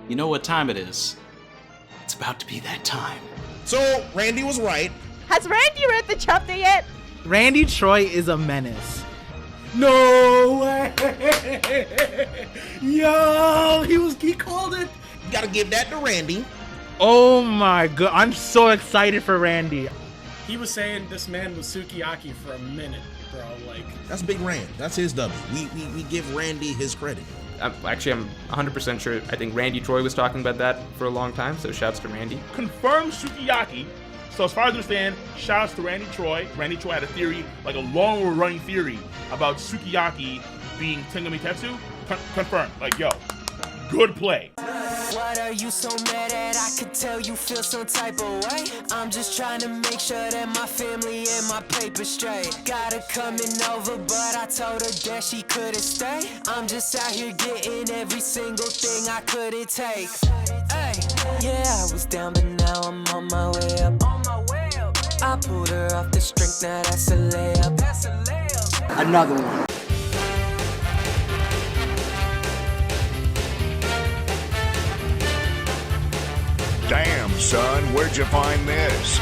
You know what time it is. It's about to be that time. So, Randy was right. Has Randy read the chapter yet? Randy Troy is a menace. No way! Yo, he called it. You gotta give that to Randy. Oh my god, I'm so excited for Randy. He was saying this man was Sukiyaki for a minute, bro. Like, that's Big Rand. That's his W. We give Randy his credit. I'm 100% sure. I think Randy Troy was talking about that for a long time, so shouts to Randy. Confirmed Sukiyaki. So as far as I understand, shouts to Randy Troy. Randy Troy had a theory, like a long-running theory, about Sukiyaki being Tengomitetsu. Confirmed. Like, yo, good play. What are you so mad at? I could tell you feel some type of way. I'm just trying to make sure that my family and my paper straight. Got her coming over, but I told her that she couldn't stay. I'm just out here getting every single thing I couldn't take. Hey, yeah, I was down, but now I'm on my way up. I pulled her off the strength, now that's a layup. Another one. Damn, son, where'd you find this?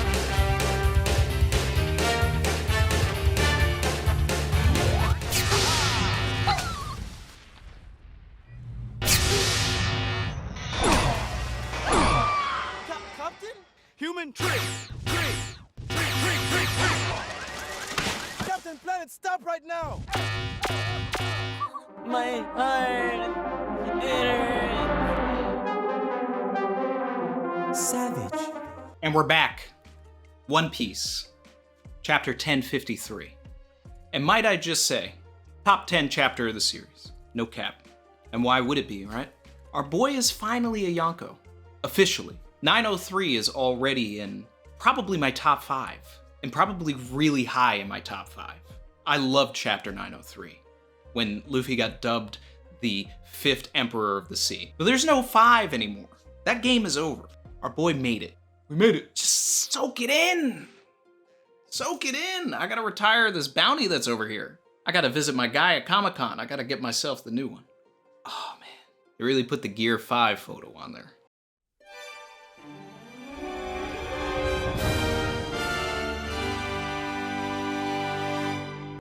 Captain? Human trick! Trick! Captain Planet, stop right now! My heart, it hurts. Savage. And we're back. One Piece, chapter 1053. And might I just say, top 10 chapter of the series. No cap. And why would it be, right? Our boy is finally a Yonko. Officially. 903 is already in probably my top 5. And probably really high in my top 5. I loved chapter 903. When Luffy got dubbed the 5th Emperor of the Sea. But there's no 5 anymore. That game is over. Our boy made it. We made it. Just soak it in. Soak it in. I gotta retire this bounty that's over here. I gotta visit my guy at Comic-Con. I gotta get myself the new one. Oh man, they really put the Gear 5 photo on there.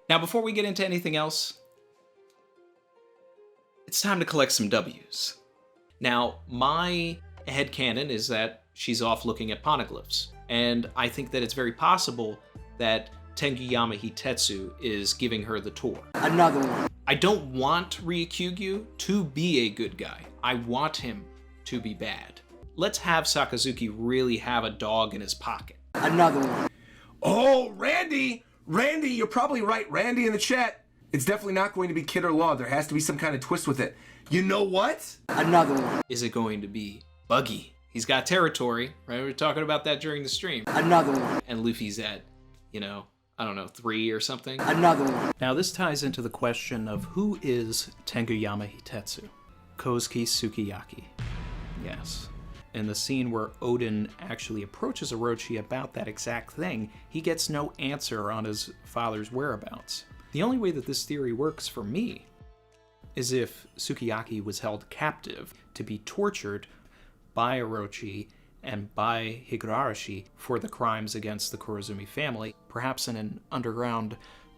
Now before we get into anything else, it's time to collect some W's. Now, my headcanon is that she's off looking at poneglyphs, and I think that it's very possible that Tengyama Hitetsu is giving her the tour. Another one. I don't want Ryokyugyu to be a good guy. I want him to be bad. Let's have Sakazuki really have a dog in his pocket. Another one. Oh, Randy! Randy, you're probably right. Randy in the chat. It's definitely not going to be Kid or Law. There has to be some kind of twist with it. You know what? Another one. Is it going to be Buggy? He's got territory, right? We were talking about that during the stream. Another one. And Luffy's at, I don't know, 3 or something. Another one. Now this ties into the question of who is Tengyama Hitetsu? Kozuki Sukiyaki. Yes. In the scene where Woden actually approaches Orochi about that exact thing, he gets no answer on his father's whereabouts. The only way that this theory works for me is if Sukiyaki was held captive to be tortured by Orochi and by Higurashi for the crimes against the Kurozumi family, perhaps in an underground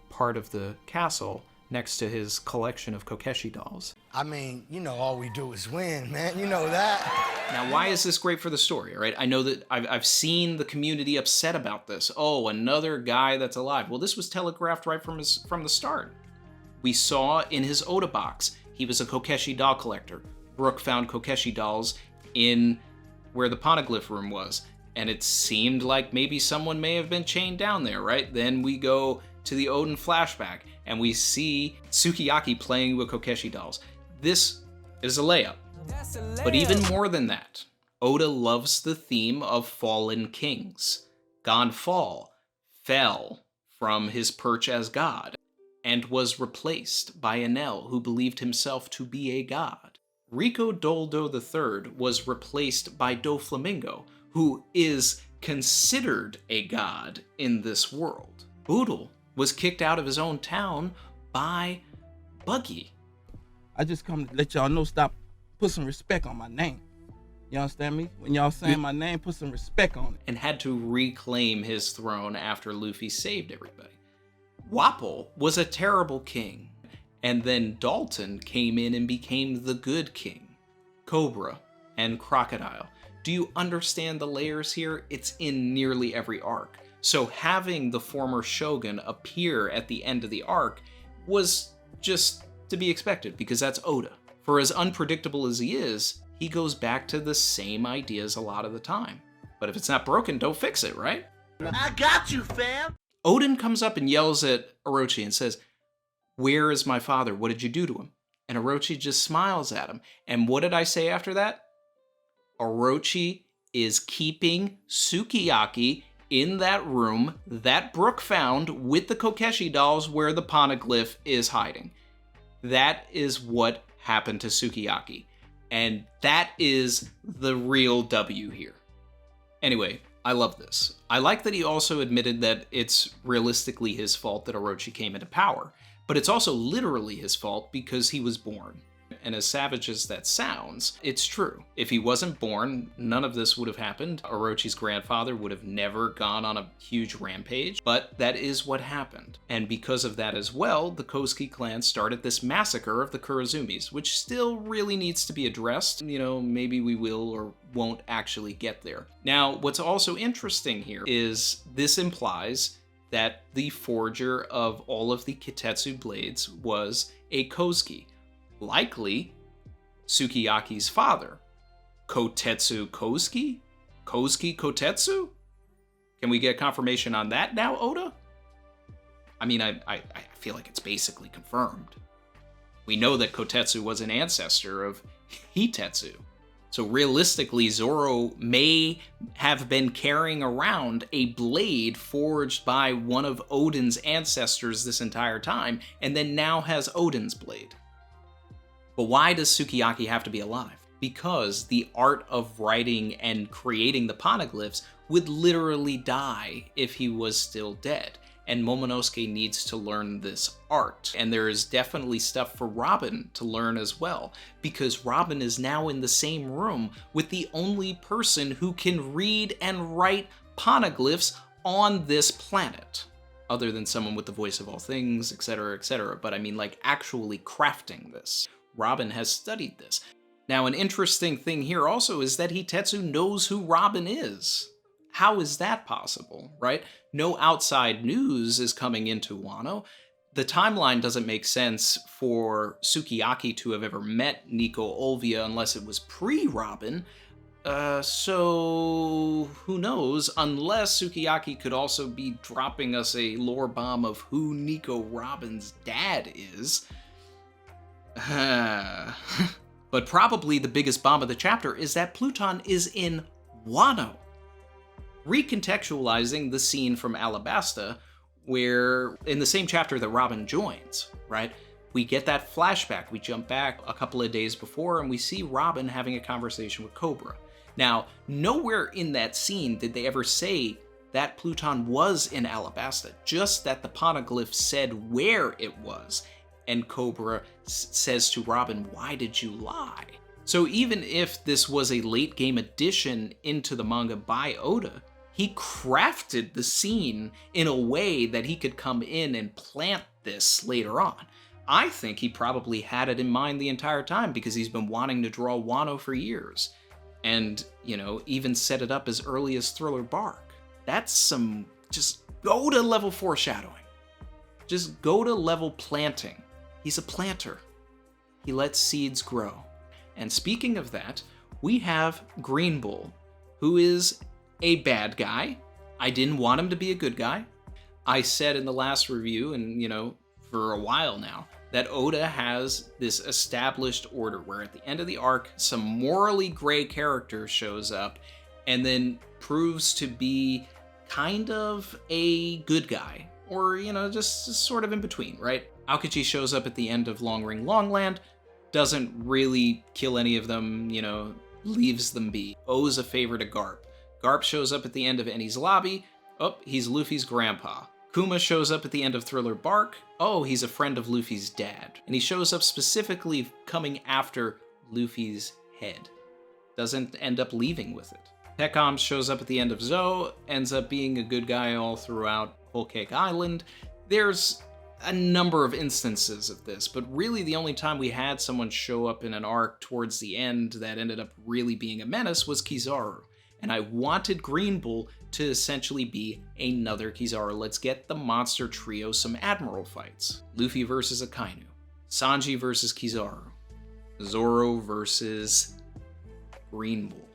part of the castle next to his collection of Kokeshi dolls. I mean, all we do is win, man. You know that. Now, why is this great for the story, right? I know that I've seen the community upset about this. Oh, another guy that's alive. Well, this was telegraphed right from the start. We saw in his Oda box, he was a Kokeshi doll collector. Brook found Kokeshi dolls in where the poneglyph room was, and it seemed like maybe someone may have been chained down there, right? Then we go to the Woden flashback, and we see Sukiyaki playing with Kokeshi dolls. This is a layup. But even more than that, Oda loves the theme of fallen kings. Gonfall fell from his perch as god, and was replaced by Enel, who believed himself to be a god. Rico Doldo III was replaced by Doflamingo, who is considered a god in this world. Boodle was kicked out of his own town by Buggy. I just come to let y'all know, put some respect on my name. You understand me? When y'all saying my name, put some respect on it. And had to reclaim his throne after Luffy saved everybody. Wapol was a terrible king, and then Dalton came in and became the good king. Cobra and Crocodile. Do you understand the layers here? It's in nearly every arc. So having the former shogun appear at the end of the arc was just to be expected, because that's Oda. For as unpredictable as he is, he goes back to the same ideas a lot of the time. But if it's not broken, don't fix it, right? I got you, fam! Oden comes up and yells at Orochi and says, "Where is my father? What did you do to him?" And Orochi just smiles at him. And what did I say after that? Orochi is keeping Sukiyaki in that room that Brook found with the Kokeshi dolls where the poneglyph is hiding. That is what happened to Sukiyaki. And that is the real W here. Anyway, I love this. I like that he also admitted that it's realistically his fault that Orochi came into power, but it's also literally his fault because he was born. And as savage as that sounds, it's true. If he wasn't born, none of this would have happened. Orochi's grandfather would have never gone on a huge rampage, but that is what happened. And because of that as well, the Kozuki clan started this massacre of the Kurizumis, which still really needs to be addressed. You know, maybe we will or won't actually get there. Now, what's also interesting here is this implies that the forger of all of the Kotetsu blades was a Kozuki. Likely Sukiyaki's father. Kotetsu Kozuki? Kozuki Kotetsu? Can we get confirmation on that now, Oda? I mean, I feel like it's basically confirmed. We know that Kotetsu was an ancestor of Hitetsu. So realistically, Zoro may have been carrying around a blade forged by one of Odin's ancestors this entire time, and then now has Odin's blade. But why does Sukiyaki have to be alive? Because the art of writing and creating the poneglyphs would literally die if he was still dead. And Momonosuke needs to learn this art. And there is definitely stuff for Robin to learn as well, because Robin is now in the same room with the only person who can read and write poneglyphs on this planet. Other than someone with the voice of all things, etc., etc. But I mean, like, actually crafting this. Robin has studied this. Now, an interesting thing here also is that Hitetsu knows who Robin is. How is that possible, right? No outside news is coming into Wano. The timeline doesn't make sense for Sukiyaki to have ever met Nico Olvia unless it was pre-Robin. So who knows? Unless Sukiyaki could also be dropping us a lore bomb of who Nico Robin's dad is. But probably the biggest bomb of the chapter is that Pluton is in Wano. Recontextualizing the scene from Alabasta, where in the same chapter that Robin joins, right? We get that flashback. We jump back a couple of days before and we see Robin having a conversation with Cobra. Now, nowhere in that scene did they ever say that Pluton was in Alabasta, just that the poneglyph said where it was. And Cobra says to Robin, "Why did you lie?" So even if this was a late game addition into the manga by Oda, he crafted the scene in a way that he could come in and plant this later on. I think he probably had it in mind the entire time because he's been wanting to draw Wano for years. And, you know, even set it up as early as Thriller Bark. That's some just Oda level foreshadowing. Just Oda level planting. He's a planter. He lets seeds grow. And speaking of that, we have Greenbull, who is a bad guy. I didn't want him to be a good guy. I said in the last review, and you know, for a while now, that Oda has this established order where at the end of the arc, some morally gray character shows up and then proves to be kind of a good guy. Or, you know, just sort of in between, right? Aokichi shows up at the end of Long Ring Longland, doesn't really kill any of them, you know, leaves them be. Owes a favor to Garp. Garp shows up at the end of Enies Lobby. Oh, he's Luffy's grandpa. Kuma shows up at the end of Thriller Bark. Oh, he's a friend of Luffy's dad. And he shows up specifically coming after Luffy's head. doesn't end up leaving with it. Peckham shows up at the end of Zo, ends up being a good guy all throughout Whole Cake Island. There's a number of instances of this, but really the only time we had someone show up in an arc towards the end that ended up really being a menace was Kizaru. And I wanted Greenbull to essentially be another Kizaru. Let's get the monster trio some Admiral fights. Luffy versus Akainu. Sanji versus Kizaru. Zoro versus Greenbull.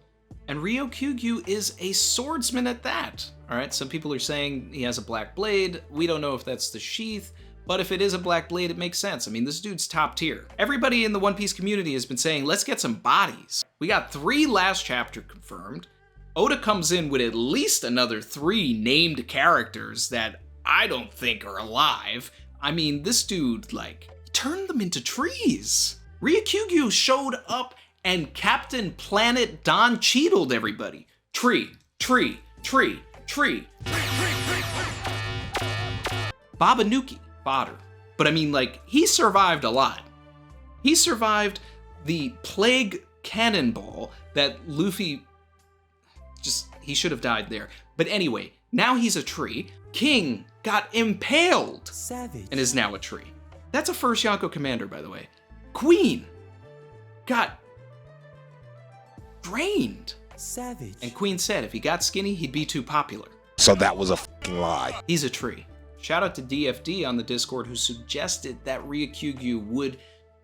And Ryokyugyu is a swordsman at that. Alright, some people are saying he has a black blade. We don't know if that's the sheath, but if it is a black blade, it makes sense. I mean, this dude's top tier. Everybody in the One Piece community has been saying, let's get some bodies. We got 3 last chapter confirmed. Oda comes in with at least another 3 named characters that I don't think are alive. I mean, this dude, like, turned them into trees. Ryokyugyu showed up and Captain Planet Don Cheadled everybody. Tree, tree, tree, tree. Babanuki, fodder. But I mean, like, he survived a lot. He survived the plague cannonball that Luffy he should have died there. But anyway, now he's a tree. King got impaled. Savage. And is now a tree. That's a first Yonko commander, by the way. Queen got drained. Savage. And Queen said if he got skinny, he'd be too popular. So that was a fucking lie. He's a tree. Shout out to DFD on the Discord who suggested that Ryokyugyu would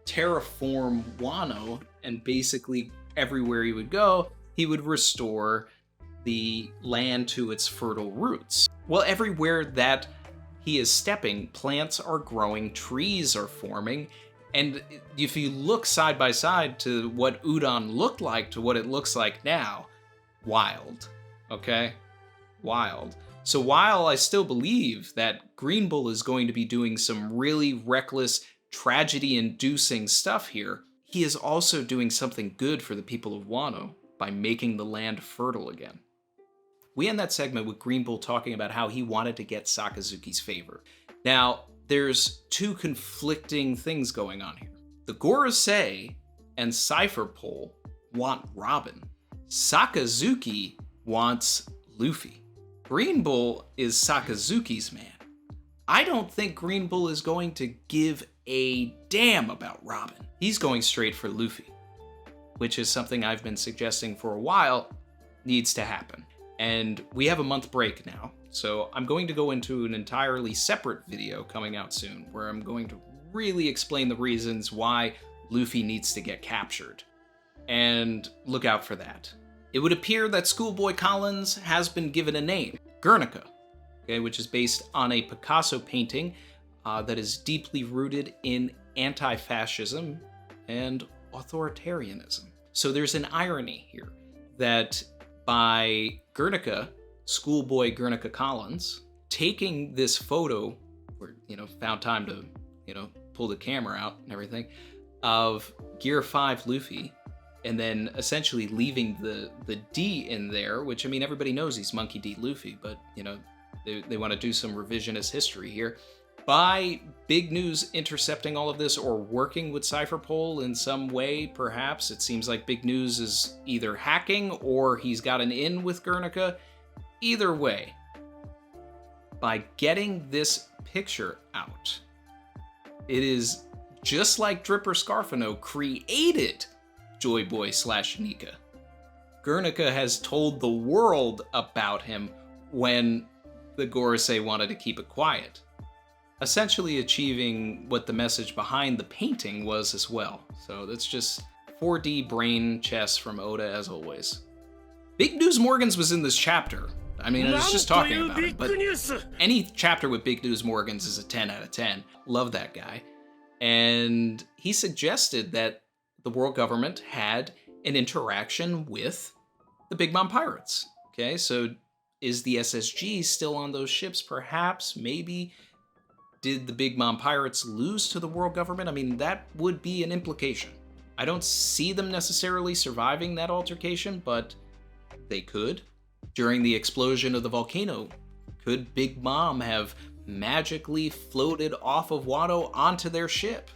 terraform Wano, and basically everywhere he would go, he would restore the land to its fertile roots. Well, everywhere that he is stepping, plants are growing, trees are forming, and if you look side by side to what Udon looked like to what it looks like now, wild, okay? Wild. So while I still believe that Greenbull is going to be doing some really reckless, tragedy-inducing stuff here, he is also doing something good for the people of Wano by making the land fertile again. We end that segment with Greenbull talking about how he wanted to get Sakazuki's favor. Now, there's 2 conflicting things going on here. The Gorosei and Cypher Pole want Robin. Sakazuki wants Luffy. Greenbull is Sakazuki's man. I don't think Greenbull is going to give a damn about Robin. He's going straight for Luffy, which is something I've been suggesting for a while needs to happen. And we have a month break now, so I'm going to go into an entirely separate video coming out soon, where I'm going to really explain the reasons why Luffy needs to get captured. And look out for that. It would appear that Schoolboy Collins has been given a name, Guernica, okay, which is based on a Picasso painting that is deeply rooted in anti-fascism and authoritarianism. So there's an irony here that by Guernica, Schoolboy Guernica Collins, taking this photo, or, found time to, pull the camera out and everything, of Gear 5 Luffy, and then essentially leaving the D in there, which, I mean, everybody knows he's Monkey D. Luffy, but, they want to do some revisionist history here. By Big News intercepting all of this or working with Cypherpole in some way, perhaps, it seems like Big News is either hacking or he's got an in with Guernica. Either way, by getting this picture out, it is just like Dripper Scarfino created Joy Boy / Nika. Guernica has told the world about him when the Gorosei wanted to keep it quiet, essentially achieving what the message behind the painting was as well. So that's just 4D brain chess from Oda as always. Big News Morgans was in this chapter. I mean, I was just talking about it, but any chapter with Big News Morgans is a 10 out of 10. Love that guy. And he suggested that the world government had an interaction with the Big Mom Pirates. Okay, so is the SSG still on those ships? Perhaps, maybe. Did the Big Mom Pirates lose to the world government? I mean, that would be an implication. I don't see them necessarily surviving that altercation, but they could. During the explosion of the volcano, could Big Mom have magically floated off of Wano onto their ship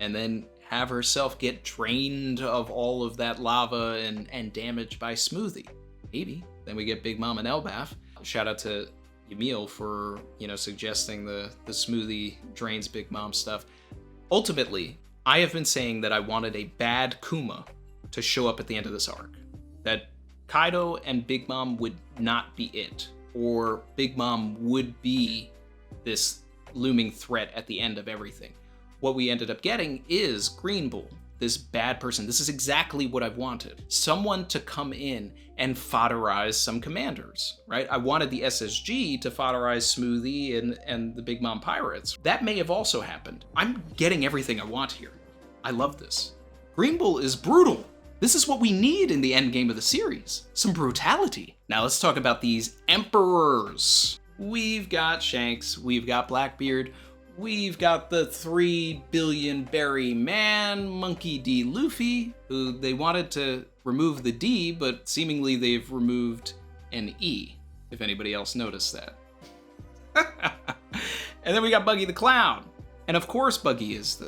and then have herself get drained of all of that lava and damaged by Smoothie? Maybe. Then we get Big Mom and Elbaf. Shout out to Yamil for, suggesting the Smoothie drains Big Mom stuff. Ultimately, I have been saying that I wanted a bad Kuma to show up at the end of this arc. That Kaido and Big Mom would not be it, or Big Mom would be this looming threat at the end of everything. What we ended up getting is Greenbull, this bad person. This is exactly what I've wanted. Someone to come in and fodderize some commanders, right? I wanted the SSG to fodderize Smoothie and the Big Mom Pirates. That may have also happened. I'm getting everything I want here. I love this. Greenbull is brutal. This is what we need in the end game of the series. Some brutality. Now let's talk about these emperors. We've got Shanks, we've got Blackbeard, we've got the 3 billion berry man, Monkey D. Luffy, who they wanted to remove the D, but seemingly they've removed an E, if anybody else noticed that. And then we got Buggy the Clown. And of course Buggy is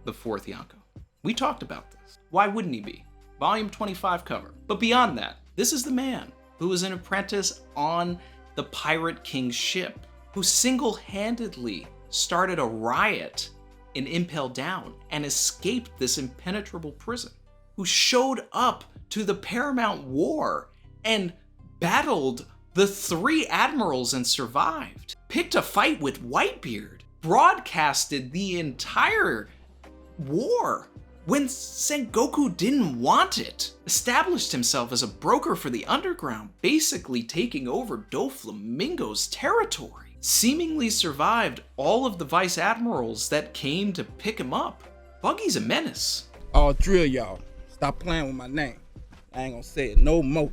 the fourth Yonko. We talked about this. Why wouldn't he be? Volume 25 cover. But beyond that, this is the man who was an apprentice on the Pirate King's ship, who single-handedly started a riot in Impel Down and escaped this impenetrable prison, who showed up to the Paramount War and battled the 3 admirals and survived, picked a fight with Whitebeard, broadcasted the entire war when Sengoku didn't want it, established himself as a broker for the underground, basically taking over Doflamingo's territory, seemingly survived all of the vice admirals that came to pick him up. Buggy's a menace. I'll drill y'all. Stop playing with my name. I ain't gonna say it no more.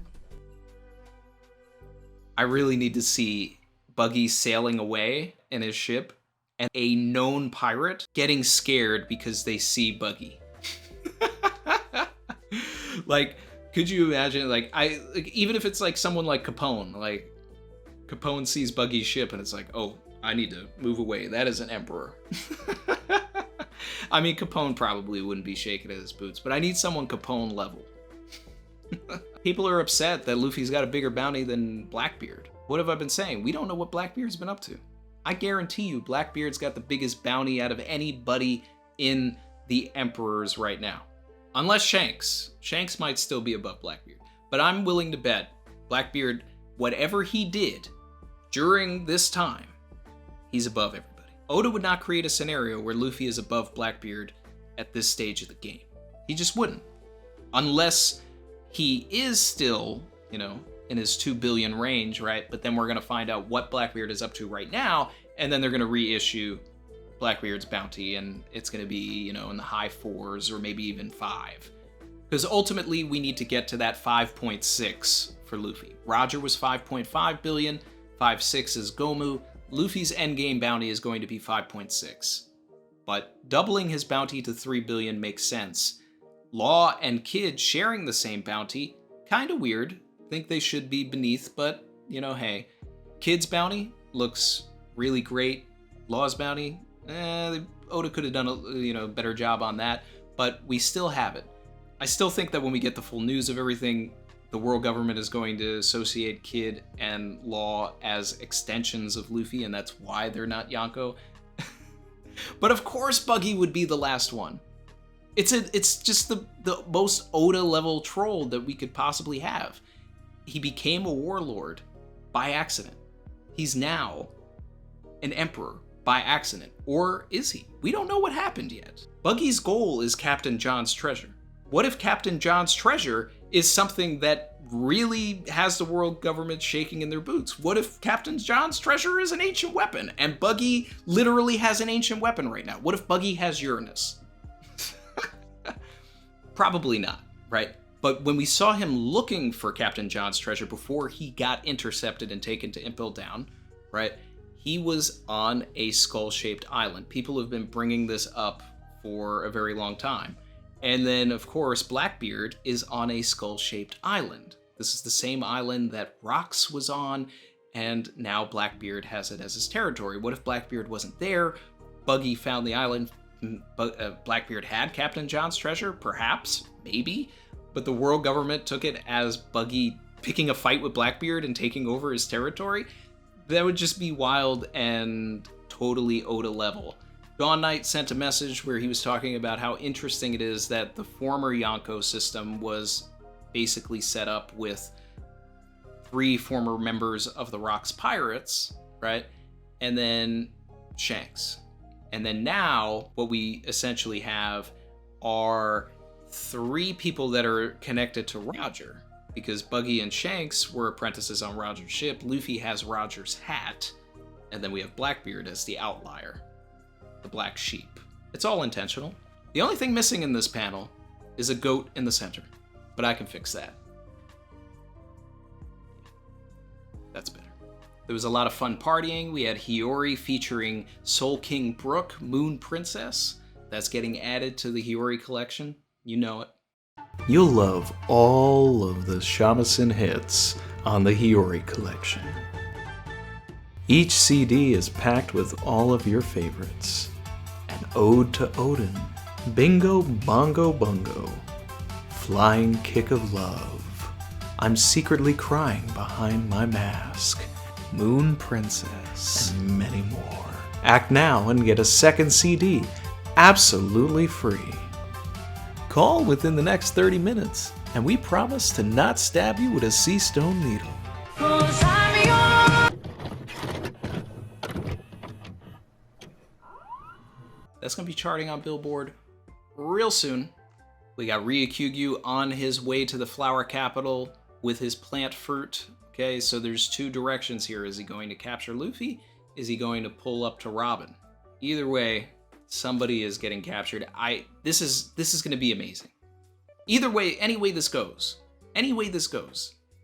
I really need to see Buggy sailing away in his ship and a known pirate getting scared because they see Buggy. Like, could you imagine, even if it's like someone like Capone, like Capone sees Buggy's ship and it's like, oh, I need to move away. That is an emperor. I mean, Capone probably wouldn't be shaking at his boots, but I need someone Capone level. People are upset that Luffy's got a bigger bounty than Blackbeard. What have I been saying? We don't know what Blackbeard's been up to. I guarantee you Blackbeard's got the biggest bounty out of anybody in the Emperors right now. Unless Shanks. Shanks might still be above Blackbeard. But I'm willing to bet Blackbeard, whatever he did during this time, he's above everybody. Oda would not create a scenario where Luffy is above Blackbeard at this stage of the game. He just wouldn't. Unless he is still, in his 2 billion range, right? But then we're going to find out what Blackbeard is up to right now, and then they're going to reissue Blackbeard's bounty, and it's going to be, in the high 4s or maybe even 5. Because ultimately, we need to get to that 5.6 for Luffy. Roger was 5.5 billion, 5.6 is Gomu. Luffy's endgame bounty is going to be 5.6. But doubling his bounty to 3 billion makes sense. Law and Kid sharing the same bounty, kind of weird. Think they should be beneath, but, hey. Kid's bounty looks really great. Law's bounty, Oda could have done a better job on that, but we still have it. I still think that when we get the full news of everything, the world government is going to associate Kid and Law as extensions of Luffy, and that's why they're not Yonko. But of course Buggy would be the last one. It's just the most Oda level troll that we could possibly have. He became a warlord by accident. He's now an emperor by accident. Or is he? We don't know what happened yet. Buggy's goal is Captain John's treasure. What if Captain John's treasure is something that really has the world government shaking in their boots? What if Captain John's treasure is an ancient weapon and Buggy literally has an ancient weapon right now? What if Buggy has Uranus? Probably not, right? But when we saw him looking for Captain John's treasure before he got intercepted and taken to Impel Down, right? He was on a skull-shaped island. People have been bringing this up for a very long time. And then, of course, Blackbeard is on a skull-shaped island. This is the same island that Rox was on, and now Blackbeard has it as his territory. What if Blackbeard wasn't there? Buggy found the island, Blackbeard had Captain John's treasure? Perhaps, maybe, but the world government took it as Buggy picking a fight with Blackbeard and taking over his territory. That would just be wild and totally Oda level. Dawn Knight sent a message where he was talking about how interesting it is that the former Yonko system was basically set up with 3 former members of the Rock's Pirates, right? And then Shanks. And then now what we essentially have are 3 people that are connected to Roger, because Buggy and Shanks were apprentices on Roger's ship. Luffy has Roger's hat, and then we have Blackbeard as the outlier, the black sheep. It's all intentional. The only thing missing in this panel is a goat in the center, but I can fix that. That's better. There was a lot of fun partying. We had Hiyori featuring Soul King Brook, Moon Princess. That's getting added to the Hiyori collection. You know it. You'll love all of the shamisen hits on the Hiyori collection. Each CD is packed with all of your favorites. An Ode to Odin, Bingo Bongo Bungo, Flying Kick of Love, I'm Secretly Crying Behind My Mask, Moon Princess, and many more. Act now and get a second CD, absolutely free. Call within the next 30 minutes, and we promise to not stab you with a sea stone needle. That's going to be charting on Billboard real soon. We got Ryukyu on his way to the flower capital with his plant fruit. Okay, so there's 2 directions here. Is he going to capture Luffy? Is he going to pull up to Robin? Either way, somebody is getting captured. This is going to be amazing. Either way, any way this goes,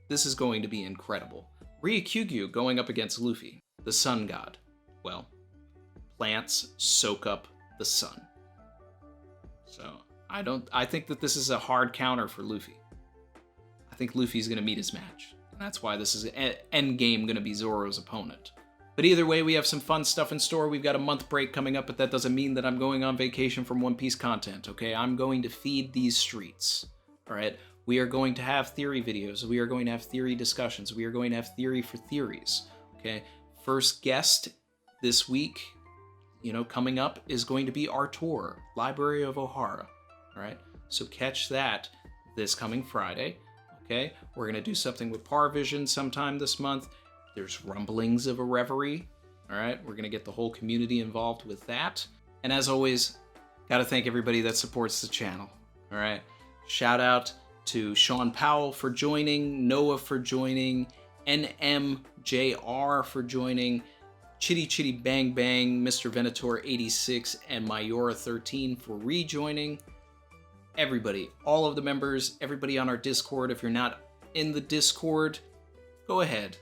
this is going to be incredible. Ryukyu going up against Luffy, the sun god. Well, plants soak up the sun. So I think that this is a hard counter for Luffy. I think Luffy's going to meet his match. And that's why this is endgame going to be Zoro's opponent. But either way, we have some fun stuff in store. We've got a month break coming up, but that doesn't mean that I'm going on vacation from One Piece content, okay? I'm going to feed these streets, all right? We are going to have theory videos. We are going to have theory discussions. We are going to have theory for theories, okay? First guest this week, coming up is going to be Artur, Library of Ohara, all right? So catch that this coming Friday, okay? We're going to do something with Parvision sometime this month. There's rumblings of a reverie, all right? We're going to get the whole community involved with that. And as always, got to thank everybody that supports the channel, all right? Shout out to Sean Powell for joining, Noah for joining, NMJR for joining, Chitty Chitty Bang Bang, Mr. Venator 86, and Mayora 13 for rejoining. Everybody, all of the members, everybody on our Discord. If you're not in the Discord, go ahead,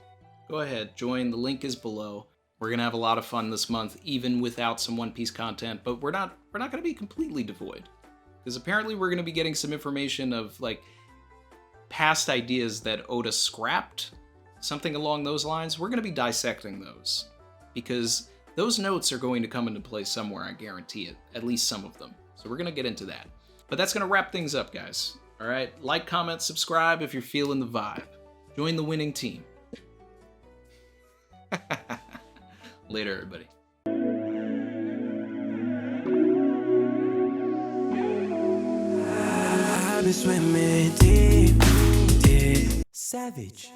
join. The link is below. We're gonna have a lot of fun this month, even without some One Piece content. But we're not gonna be completely devoid, because apparently we're gonna be getting some information of like past ideas that Oda scrapped, something along those lines. We're gonna be dissecting those, because those notes are going to come into play somewhere. I guarantee it. At least some of them. So we're gonna get into that. But that's gonna wrap things up, guys. All right, like, comment, subscribe if you're feeling the vibe. Join the winning team. Later, everybody. I've been swimming deep, deep. Savage.